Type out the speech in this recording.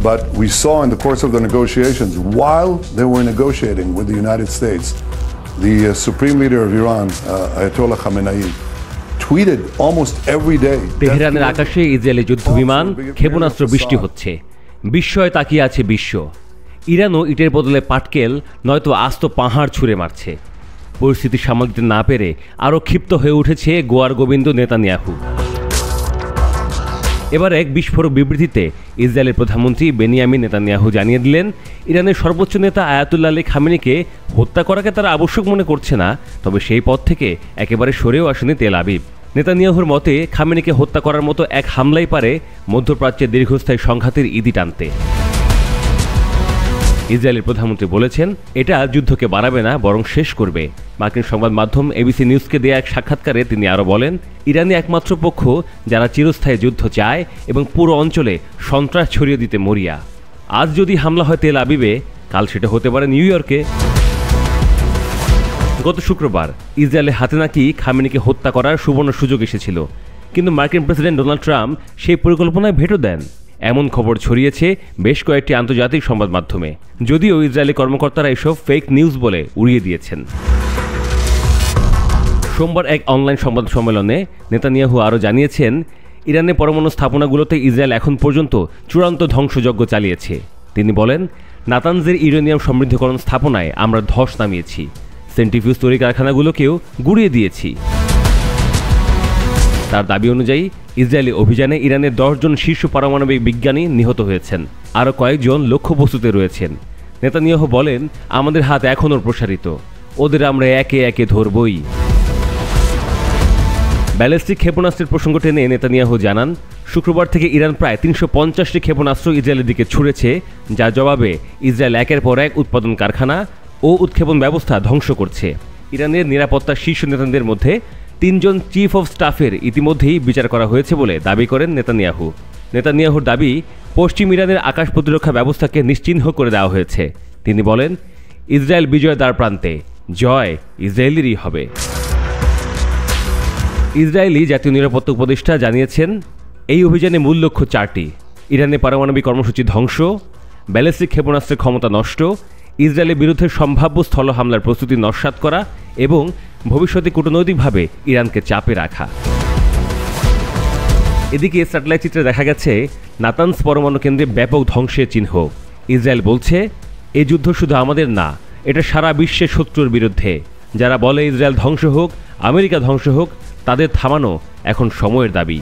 But we saw in the course of the negotiations, while they were negotiating with the United States, the supreme leader of Iran, Ayatollah Khamenei, tweeted almost every day. তেহরানের আকাশে Israeli যুদ্ধবিমান ক্ষেপণাস্ত্র বৃষ্টি হচ্ছে, বিস্ময়ে তাকিয়ে আছে বিশ্ব। ইরানও ইটের বদলে পাটকেল নয়তো আস্ত পাহাড় ছুঁড়ে মারছে। পরিস্থিতি সামাল দিতে না পেরে আরও ক্ষিপ্ত হয়ে উঠেছে গোয়ার গোবিন্দ নেতানিয়াহু। এবার এক বিস্ফোরক বিবৃতিতে ইসরায়েলের প্রধানমন্ত্রী বেনিয়ামিন নেতানিয়াহু জানিয়ে দিলেন, ইরানের সর্বোচ্চ নেতা আয়াতুল্লাহ আলী খামেনিকে হত্যা করাকে তারা আবশ্যক মনে করছে না, তবে সেই পথ থেকে একেবারে সরেও আসেনি তেল আবিব। নেতানিয়াহুর মতে খামেনিকে হত্যা করার মতো এক হামলাই পারে মধ্যপ্রাচ্যের দীর্ঘস্থায়ী সংঘাতের ইতি টানতে। ইসরায়েলের প্রধানমন্ত্রী বলেছেন, এটা যুদ্ধকে বাড়াবে না, বরং শেষ করবে। মার্কিন সংবাদ মাধ্যম এবিসি নিউজকে দেয়া এক সাক্ষাৎকারে তিনি আরও বলেন, ইরানই একমাত্র পক্ষ যারা চিরস্থায়ী যুদ্ধ চায় এবং পুরো অঞ্চলে সন্ত্রাস ছড়িয়ে দিতে মরিয়া। আজ যদি হামলা হয় তেল আবিবে, কাল সেটা হতে পারে নিউ ইয়র্কে। গত শুক্রবার ইসরায়েলের হাতে নাকি খামেনিকে হত্যা করার সুবর্ণ সুযোগ এসেছিল, কিন্তু মার্কিন প্রেসিডেন্ট ডোনাল্ড ট্রাম্প সেই পরিকল্পনায় ভেটো দেন। এমন খবর ছড়িয়েছে বেশ কয়েকটি আন্তর্জাতিক সংবাদ মাধ্যমে, যদিও ইসরায়েলি কর্মকর্তারা এসব ফেক নিউজ বলে উড়িয়ে দিয়েছেন। সোমবার এক অনলাইন সংবাদ সম্মেলনে নেতানিয়াহু আরও জানিয়েছেন, ইরানের পরমাণু স্থাপনাগুলোতে ইসরায়েল এখন পর্যন্ত চূড়ান্ত ধ্বংসযজ্ঞ চালিয়েছে। তিনি বলেন, নাতানজের ইউরেনিয়াম সমৃদ্ধকরণ স্থাপনায় আমরা ধস নামিয়েছি, সেন্ট্রিফিউজ তৈরি কারখানাগুলোকেও গুঁড়িয়ে দিয়েছি। তার দাবি অনুযায়ী ইসরায়েলি অভিযানে ইরানের 10 জন শীর্ষ পারমাণবিক বিজ্ঞানী নিহত হয়েছেন, আরও কয়েকজন লক্ষ্যবস্তুতে রয়েছেন। নেতানিয়াহু বলেন, আমাদের হাত এখনও প্রসারিত, ওদের আমরা একে একে ধরবই। ব্যালিস্টিক ক্ষেপণাস্ত্রের প্রসঙ্গ টেনে নেতানিয়াহু জানান, শুক্রবার থেকে ইরান প্রায় 350টি ক্ষেপণাস্ত্র ইসরায়েলের দিকে ছুড়েছে, যার জবাবে ইসরায়েল একের পর এক উৎপাদন কারখানা ও উৎক্ষেপণ ব্যবস্থা ধ্বংস করছে। ইরানের নিরাপত্তা শীর্ষ নেতাদের মধ্যে 3 জন চিফ অফ স্টাফের ইতিমধ্যেই বিচার করা হয়েছে বলে দাবি করেন নেতানিয়াহু। নেতানিয়াহুর দাবি, পশ্চিম ইরানের আকাশ প্রতিরক্ষা ব্যবস্থাকে নিশ্চিহ্ন করে দেওয়া হয়েছে। তিনি বলেন, ইসরায়েল বিজয় দ্বার প্রান্তে, জয় ইসরায়েলেরই হবে। ইসরায়েলি জাতীয় নিরাপত্তা উপদেষ্টা জানিয়েছেন, এই অভিযানে মূল লক্ষ্য 4টি: ইরানের পারমাণবিক কর্মসূচি ধ্বংস, ব্যালিস্টিক ক্ষেপণাস্ত্রের ক্ষমতা নষ্ট, ইসরায়েলের বিরুদ্ধে সম্ভাব্য স্থল হামলার প্রস্তুতি নস্যাৎ করা এবং ভবিষ্যতে কূটনৈতিকভাবে ইরানকে চাপে রাখা। এদিকে স্যাটেলাইট চিত্রে দেখা গেছে নাতানজ পরমাণু কেন্দ্রে ব্যাপক ধ্বংসের চিহ্ন। ইসরায়েল বলছে, এই যুদ্ধ শুধু আমাদের না, এটা সারা বিশ্বের শত্রুর বিরুদ্ধে। যারা বলে ইসরায়েল ধ্বংস হোক, আমেরিকা ধ্বংস হোক, তাদের থামানো এখন সময়ের দাবি।